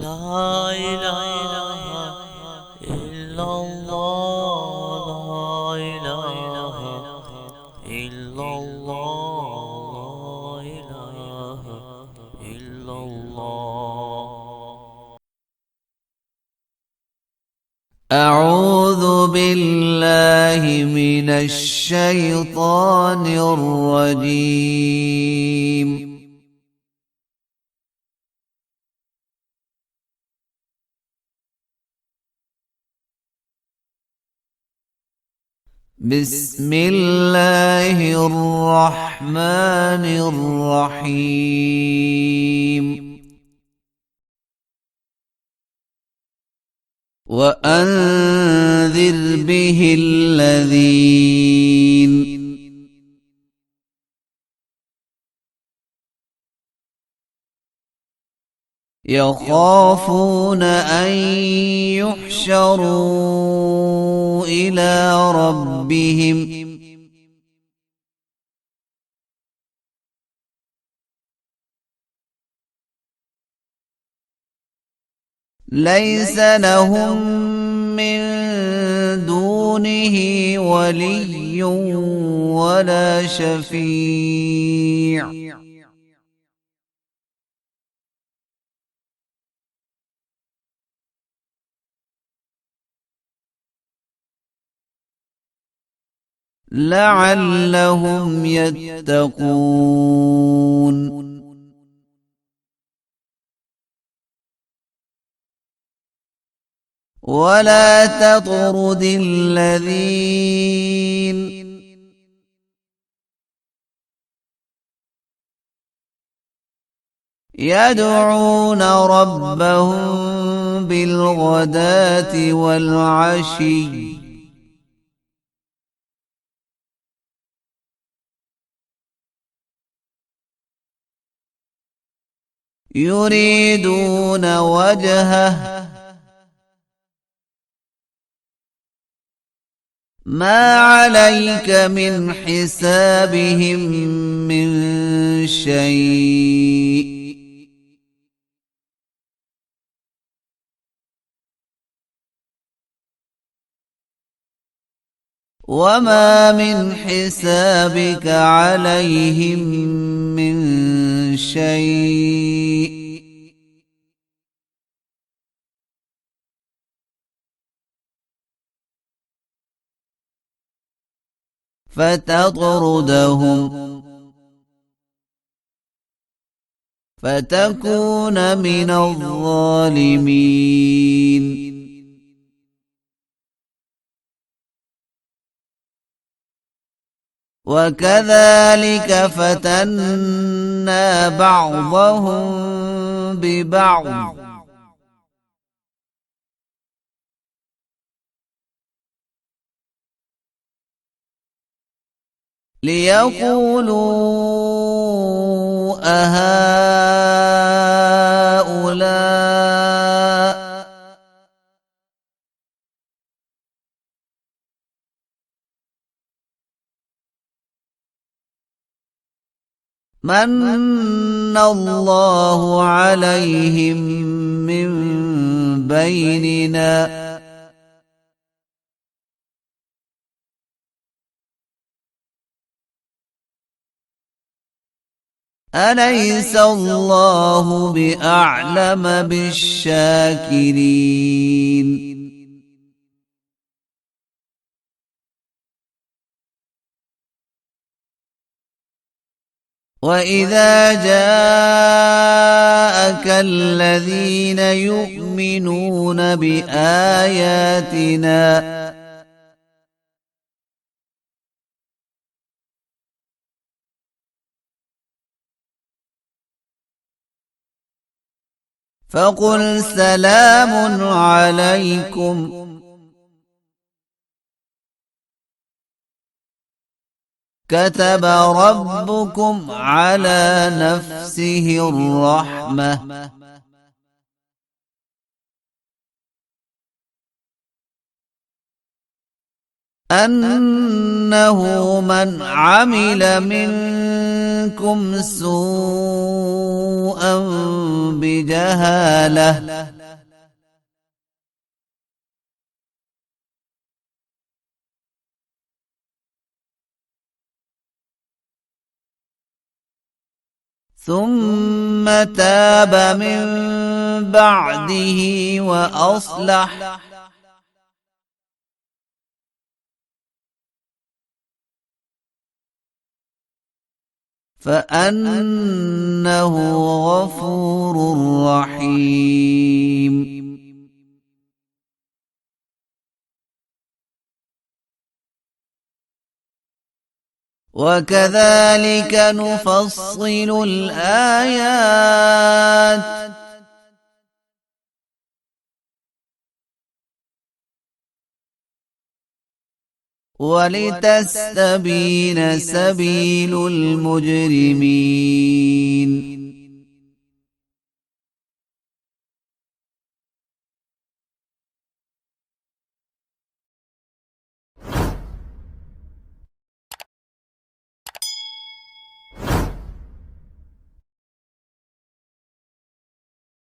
لا إله إلا الله، لا إله إلا الله، لا إله إلا الله. أعوذ بالله من الشيطان الرجيم. بسم الله الرحمن الرحيم. وأنذر به الذين يخافون أن يحشروا إلى ربهم ليس لهم من دونه ولي ولا شفيع لعلهم يتقون. ولا تطرد الذين يدعون ربهم بالغداة والعشي يريدون وجهه ما عليك من حسابهم من شيء وما من حسابك عليهم من شيء فتطردهم فتكون من الظالمين. وكذلك فتنا بعضهم ببعض ليقولوا أهؤلاء من الله عليهم من بيننا أليس الله بأعلم بالشاكرين. وإذا جاءك الذين يؤمنون بآياتنا فقل سلام عليكم كتب ربكم على نفسه الرحمة أنه من عمل منكم سوءا بجهالة ثم تاب من بعده وأصلح فأنه غفور رحيم. وكذلك نفصل الآيات ولتستبين سبيل المجرمين.